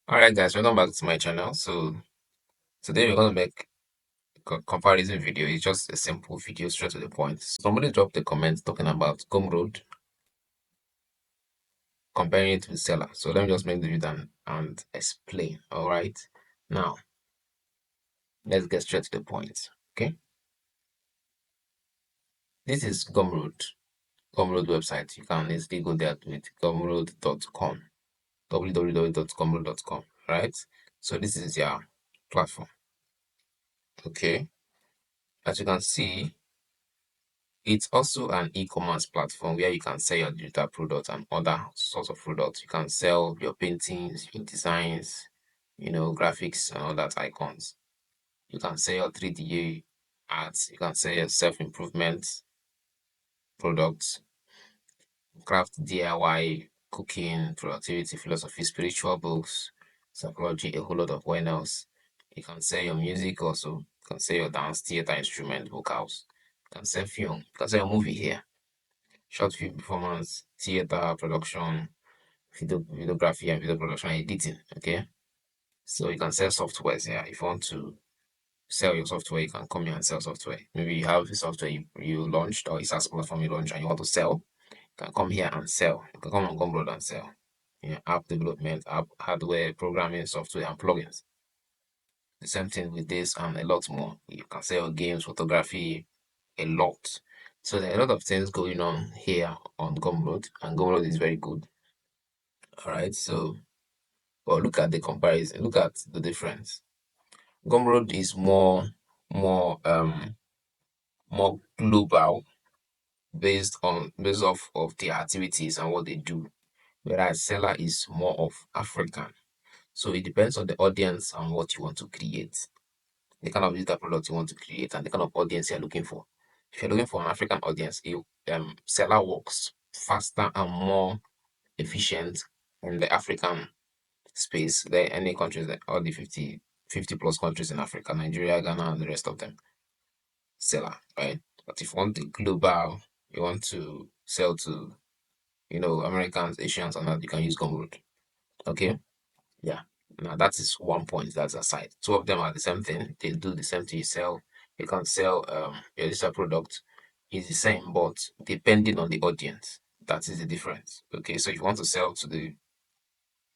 Alright guys, welcome back to my channel. So today we're going to make a comparison video. It's just a simple video straight to the point. Somebody dropped a comment talking about Gumroad, comparing it with Seller. So let me just make the video and explain. Alright. Now let's get straight to the point. Okay. This is Gumroad website. You can easily go there with gumroad.com, www.gumroad.com. Right. So this is your platform. Okay. As you can see, it's also an e-commerce platform where you can sell your digital products and other sorts of products. You can sell your paintings, your designs, graphics and all that icons. You can sell your 3D arts. You can sell your self-improvement products, craft DIY, cooking, productivity, philosophy, spiritual books, psychology, a whole lot of what else. You can sell your music also. You can sell your dance, theater, instrument, vocals. You can sell film. You can sell a movie here, short film performance, theater production, videography, and video production editing. Okay, so you can sell softwares here. If you want to sell your software, you can come here and sell software. Maybe you have a software you launched or a SaaS platform you launched and you want to sell, you can come here and sell. You can come on Gumroad and sell. App development, app hardware, programming, software, and plugins. The same thing with this and a lot more. You can sell games, photography, a lot. So there are a lot of things going on here on Gumroad, and Gumroad is very good. All right, so but look at the comparison. Look at the difference. Gumroad is more global, based off of their activities and what they do, whereas Seller is more of African. So it depends on the audience and what you want to create, the kind of digital product you want to create, and the kind of audience you're looking for. If you're looking for an African audience, Seller works faster and more efficient in the African space. There are any countries, that all the 50 plus countries in Africa, Nigeria, Ghana, and the rest of them, Seller, right? But if you want the global, you want to sell to, Americans, Asians, and that, you can use Gumroad. Okay? Yeah. Now that is one point. That's aside. Two of them are the same thing. They do the same thing you sell. You can sell your digital product is the same, but depending on the audience, that is the difference. Okay, so if you want to sell to the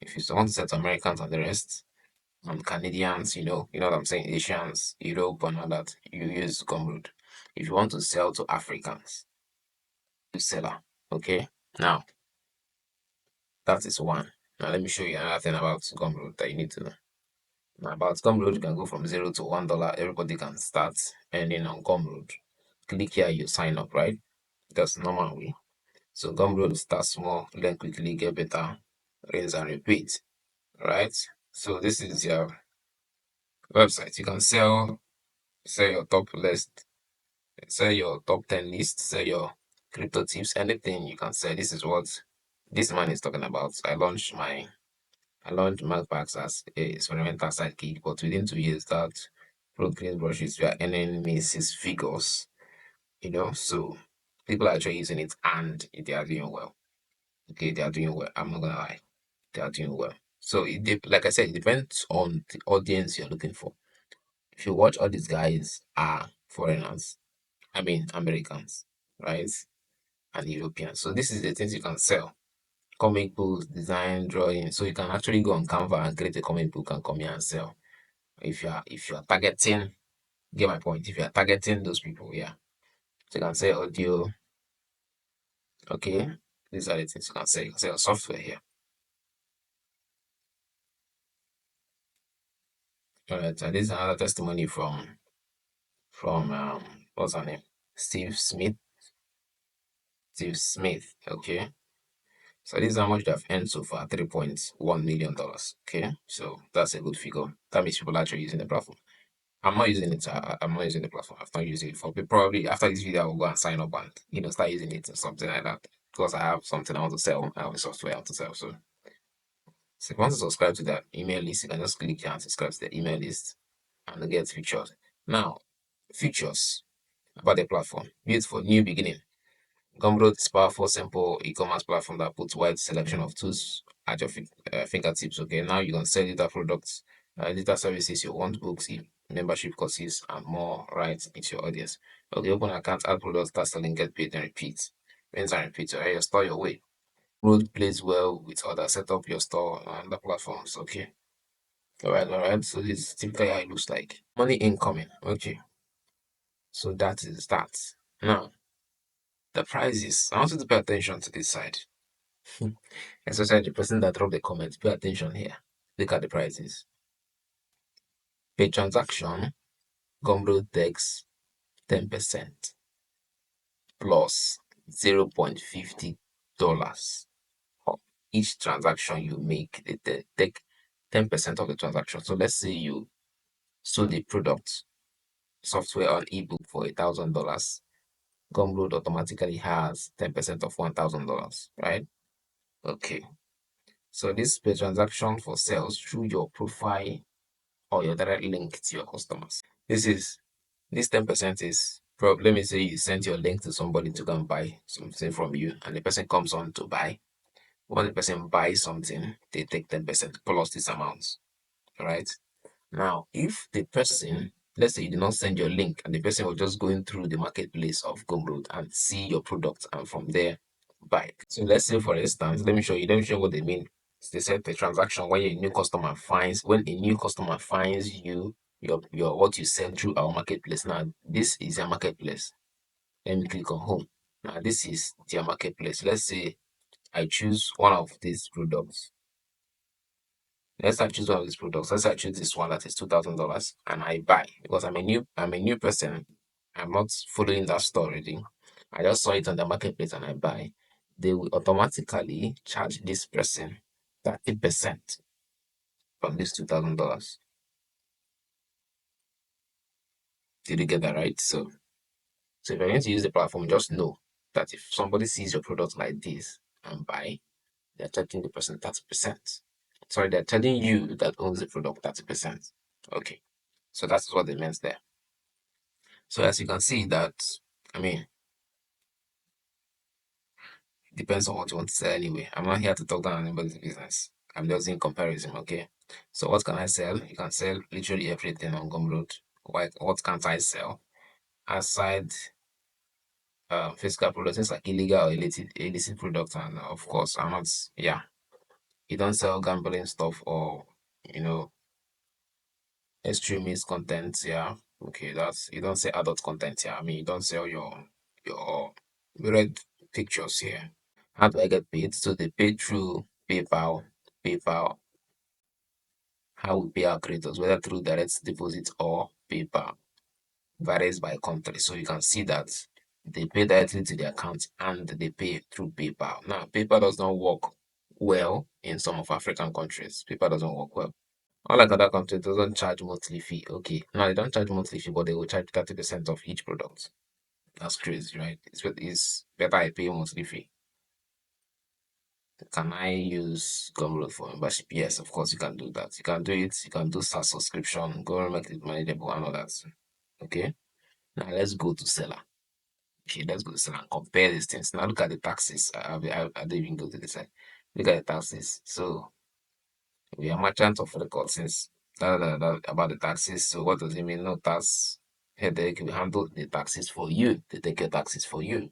if you want to sell to Americans and the rest, and Canadians, you know what I'm saying, Asians, Europe, and all that, you use Gumroad. If you want to sell to Africans, use Seller. Okay, now that is one. Now let me show you another thing about Gumroad that you need to know. Now about Gumroad, you can go from $0 to $1. Everybody can start earning on Gumroad. Click here, you sign up, right? That's the normal way. So Gumroad start small, learn quickly, get better, rinse and repeat. Right? So this is your website. You can sell your top list, sell your top 10 list, sell your crypto tips, anything you can sell. This is what this man is talking about. I launched Packs as a experimental sidekick, but within 2 years that fruit clean brushes were earning me six figures, so people are actually using it and they are doing well. Okay, they are doing well. I'm not gonna lie. They are doing well. So like I said, it depends on the audience you're looking for. If you watch, all these guys are foreigners, I mean Americans, right? And Europeans. So this is the things you can sell. Comic books, design, drawing. So you can actually go on Canva and create a comic book and come here and sell. If you are targeting, get my point. If you are targeting those people, yeah. So you can sell audio. Okay. These are the things you can sell. You can sell software here. Alright, and this is another testimony from what's her name? Steve Smith. Steve Smith. Okay. So this is how much they've earned so far, $3.1 million. Okay, so that's a good figure. That means people are actually using the platform. I'm not using it. I'm not using the platform. I've not used it for probably after this video. I will go and sign up and start using it or something like that because I have something I want to sell. I have a software I want to sell. So if you want to subscribe to that email list, you can just click here and subscribe to the email list and get features. Now, features about the platform. Built for new beginning. Gumroad is powerful, simple e-commerce platform that puts wide selection of tools at your fingertips. Okay, now you can sell data products, data services, you want books, membership courses, and more right into your audience. Okay, open account, add products, start selling, get paid, and repeat. Rinse and repeat. Alright, you store your way. Road plays well with others. Set up your store on other platforms. Okay. All right. So this is typically how it looks like. Money incoming. Okay. So that is that. Now, the prices. I want you to pay attention to this side. Especially the person that dropped the comments. Pay attention here. Look at the prices. Per transaction, Gumroad takes 10% plus $0.50 for each transaction you make. They take 10% of the transaction. So let's say you sold a product, software or ebook for $1,000. Gumroad automatically has 10% of $1,000, right? Okay. So this per transaction for sales through your profile or your direct link to your customers. This 10% is let me say you sent your link to somebody to go and buy something from you, and the person comes on to buy. When the person buys something, they take 10% plus this amount, right? Now, if the person, let's say you did not send your link and the person was just going through the marketplace of Gumroad and see your product and from there buy it. So let's say for instance, let me show you what they mean. They said the transaction when a new customer finds you, your what you send through our marketplace. Now this is your marketplace. Let me click on home. Now this is their marketplace. Let's say I choose one of these products. Let's I choose one of these products. Let's I choose this one that is $2,000 and I buy because I'm a new person. I'm not following that store already. I just saw it on the marketplace and I buy. They will automatically charge this person 30% from this $2,000. Did you get that right? So if you're going to use the platform, just know that if somebody sees your product like this and buy, they're charging the person 30%. Sorry, they're telling you that owns the product 30%. Okay. So that's what they meant there. So as you can see that, I mean, it depends on what you want to sell anyway. I'm not here to talk down anybody's business. I'm just in comparison, okay? So what can I sell? You can sell literally everything on Gumroad. What can't I sell? Aside physical products, things like illegal or illicit products, and of course, I'm not, yeah, you don't sell gambling stuff or, you know, extremist content, yeah. Okay, that's, you don't say adult content, yeah. I mean, you don't sell your red pictures here. How do I get paid? So they pay through PayPal. How we pay our creators, whether through direct deposit or PayPal, varies by country. So you can see that they pay directly to the account and they pay through PayPal. Now, PayPal does not work well in some of African countries. PayPal doesn't work well. Unlike other countries, it doesn't charge monthly fee. Okay, now they don't charge monthly fee, but they will charge 30% of each product. That's crazy, right? It's better I pay monthly fee. Can I use Gumroad for membership? Yes, of course you can do that. You can do it. You can do SaaS subscription, go and make it manageable and all that. Okay. Now let's go to seller. Okay, let's go to seller and compare these things. Now look at the taxes. I didn't even go to the side. Look at the taxes. So we are merchant of record since about the taxes. So what does it mean? No tax headache. We handle the taxes for you. They take your taxes for you.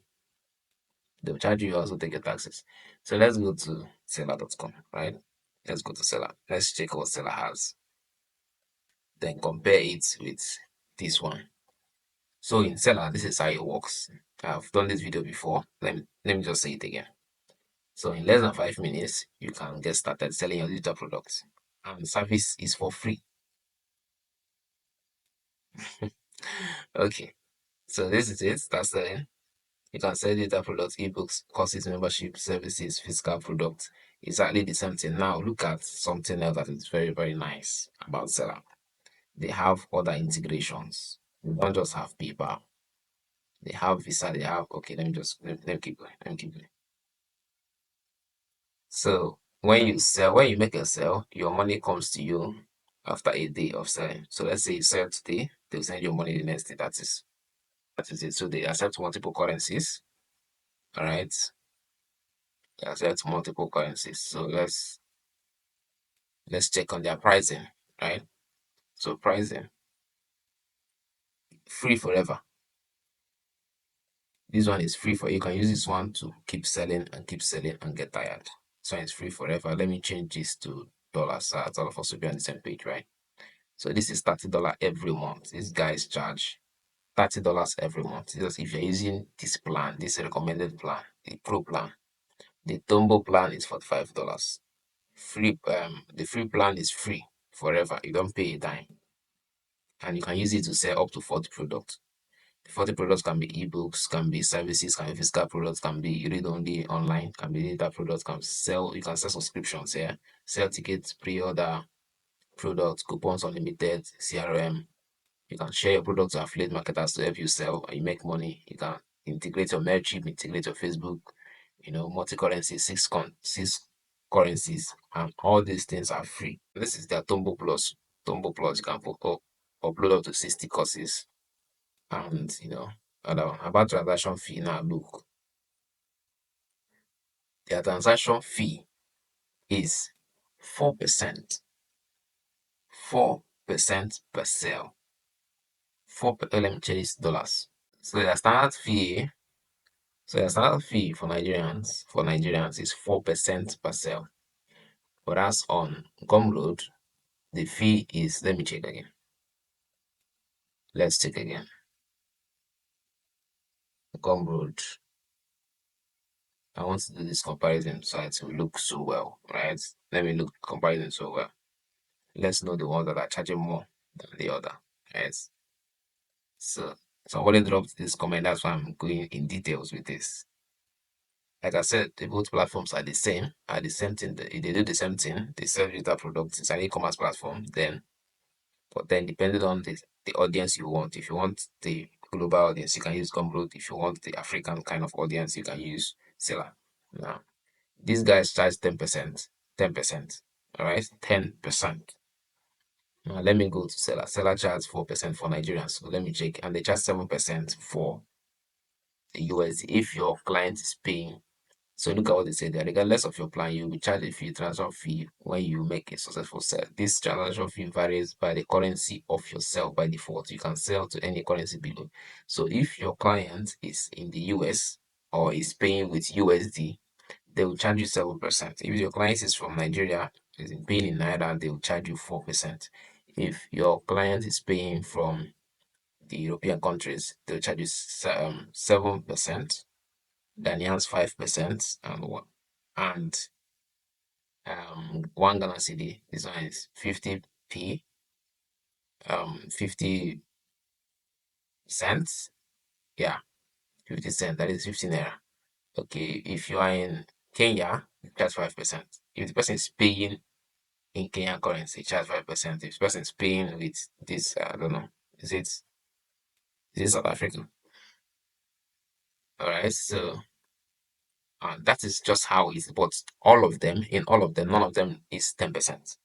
They'll charge you, also take your taxes. So let's go to seller.com, right? Let's go to seller. Let's check what seller has. Then compare it with this one. So in seller, this is how it works. I've done this video before. Let me just say it again. So in less than 5 minutes, you can get started selling your digital products. And the service is for free. Okay. So this is it. That's selling. You can sell data products, ebooks, courses, membership, services, physical products. Exactly the same thing. Now look at something else that is very, very nice about Seller. They have other integrations. They don't just have PayPal. They have Visa. They have, okay, let me keep going. Let me keep going. So when you make a sale, your money comes to you after a day of selling. So let's say you sell today, they'll send you money the next day. That is it. So they accept multiple currencies. All right. They accept multiple currencies. So Let's check on their pricing, right? So pricing, free forever. This one is free for you can use this one to keep selling and get tired. So it's free forever. Let me change this to dollars so that all of us will be on the same page, right? So this is $30 every month. These guys charge $30 every month. Just if you're using this plan, this recommended plan, the pro plan. The Tombo plan is $45. The free plan is free forever. You don't pay a dime. And you can use it to sell up to 40 products. The 40 products can be ebooks, can be services, can be physical products, can be read only online, can be data products, you can sell subscriptions here, sell tickets, pre-order products, coupons unlimited, CRM. You can share your products to affiliate marketers to help you sell and you make money. You can integrate your Mailchimp, integrate your Facebook, multi-currency, six currencies, and all these things are free. This is their Tombo Plus. Tombo Plus, you can upload up to 60 courses. And other one about transaction fee. Now look, their transaction fee is 4%. 4% per sale. Let me change this dollars. So their standard fee for Nigerians is 4% per sale. Whereas on Gumroad, the fee is, let me check again. Let's check again. Gumroad. I want to do this comparison so it will look so well, right? Let me look comparison so well. Let's know the ones that are charging more than the other, right? So somebody dropped this comment. That's why I'm going in details with this. Like I said, the both platforms are the same thing. They do the same thing. They sell digital products. It's an e-commerce platform. But then depending on the audience you want, if you want the global audience, you can use Gumroad. If you want the African kind of audience, you can use Seller. Now, these guys charge 10%. 10%. All right, 10%. Now, let me go to Seller. Seller charges 4% for Nigerians. So let me check. And they charge 7% for the USD if your client is paying. So look at what they say there. Regardless of your plan, you'll be charged a fee, transaction fee when you make a successful sale. This transaction fee varies by the currency of your sale by default. You can sell to any currency below. So if your client is in the US or is paying with USD, they will charge you 7%. If your client is from Nigeria, is paying in Naira, they will charge you 4%. If your client is paying from the European countries, they'll charge you 7%, Ghanaians 5%, and 1 Ghana cedi. This one is 50p, 50 cents. Yeah, 50 cents. That is 15 naira. Okay, if you are in Kenya, you charge 5%. If the person is paying in Kenyan currency, charge 5%. If the person is paying with this, I don't know, is it South African? All right, so that is just how it is. But all of them, none of them is 10%.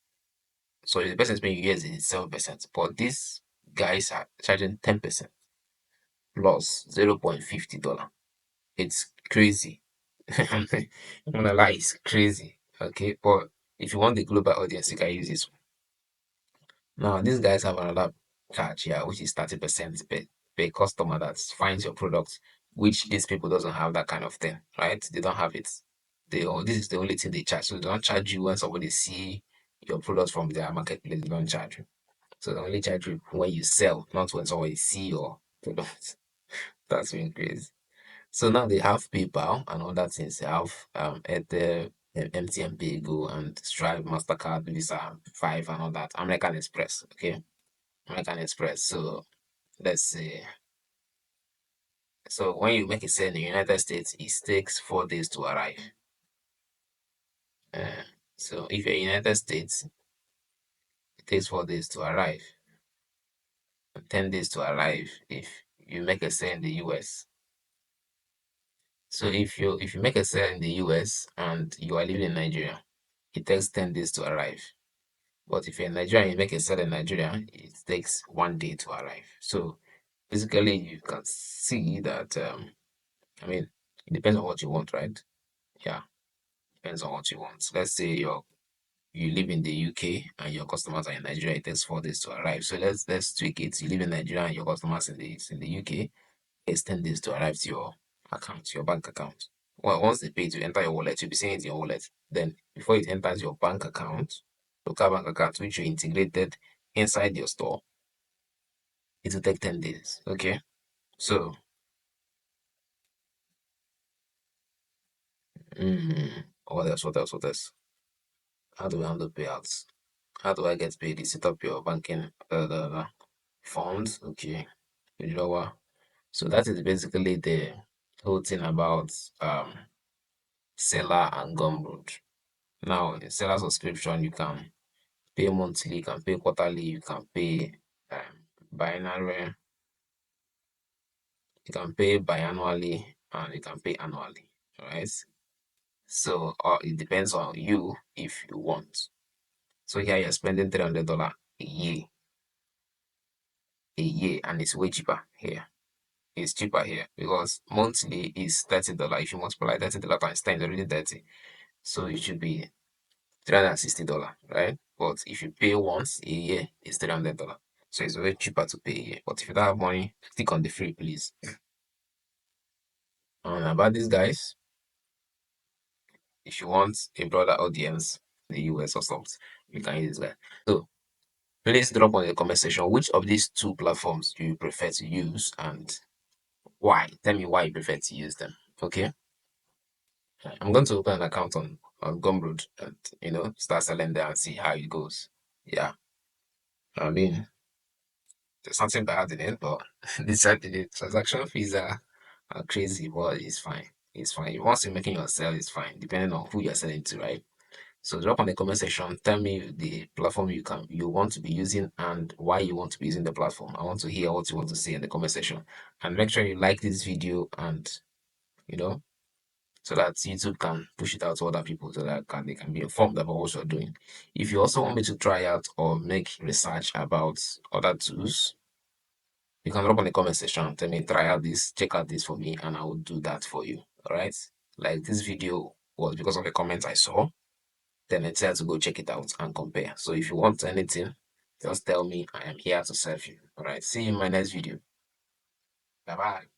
So if the person is paying USD, it's 7%. But these guys are charging 10% plus $0.50. It's crazy. I'm gonna lie, it's crazy. Okay, but if you want the global audience, you can use this one. Now, these guys have another charge here, which is 30% per customer that finds your product, which these people doesn't have that kind of thing, right? They don't have it. This is the only thing they charge. So they don't charge you when somebody see your product from their marketplace. They don't charge you. So they only charge you when you sell, not when somebody see your product. That's been crazy. So now they have PayPal and other things. They have Airtel, MTN Pay, Go, and Stripe, Mastercard, Visa, Five, and all that. American Express. Okay, American Express. So let's say, so when you make a sale in the United States, it takes 4 days to arrive. Uh, so if you're in the United States, it takes 4 days to arrive, and 10 days to arrive if you make a sale in the US. So if you make a sale in the US and you are living in Nigeria, it takes 10 days to arrive. But if you're in Nigeria and you make a sale in Nigeria, it takes 1 day to arrive. So basically you can see that I mean it depends on what you want, right? Yeah, depends on what you want. Let's say you live in the UK and your customers are in Nigeria, it takes 4 days to arrive. So let's tweak it. You live in Nigeria and your customers in the UK, it takes 10 days to arrive to your account, your bank account. Well, once they pay to enter your wallet, you'll be seeing it in your wallet. Then before it enters your bank account, local bank account, which you integrated inside your store, it will take 10 days. Okay. So what else? What else? What else? How do we handle payouts? How do I get paid? You set up your banking funds. Okay. Withdrawal. So that is basically the whole thing about Seller and Gumroad. Now, in Seller subscription, you can pay monthly, you can pay quarterly, you can pay binary, you can pay biannually, and you can pay annually. Right? So it depends on you if you want. So here you're spending $300 a year, and it's way cheaper here. It's cheaper here because monthly is $30. If you multiply $30 times 10, it's already 30. So it should be $360, right? But if you pay once a year, it's $300. So it's way cheaper to pay a year. But if you don't have money, click on the free, please. And about these guys, if you want a broader audience in the US or something, you can use this guy. So please drop on the comment section which of these two platforms do you prefer to use and why. Tell me why you prefer to use them. Okay. I'm going to open an account on Gumroad and start selling there and see how it goes. Yeah. I mean, there's something bad in it, but the transaction fees are crazy, but it's fine. It's fine. Once you're making your sale, it's fine, depending on who you're selling to, right? So drop on the comment section. Tell me the platform you want to be using and why you want to be using the platform. I want to hear what you want to say in the comment section. And make sure you like this video and you know so that YouTube can push it out to other people so that they can be informed about what you're doing. If you also want me to try out or make research about other tools, you can drop on the comment section. Tell me, try out this, check out this for me, and I will do that for you. All right. Like this video was because of the comments I saw. Then I decided to go check it out and compare. So if you want anything, just tell me. I am here to serve you. All right. See you in my next video. Bye bye.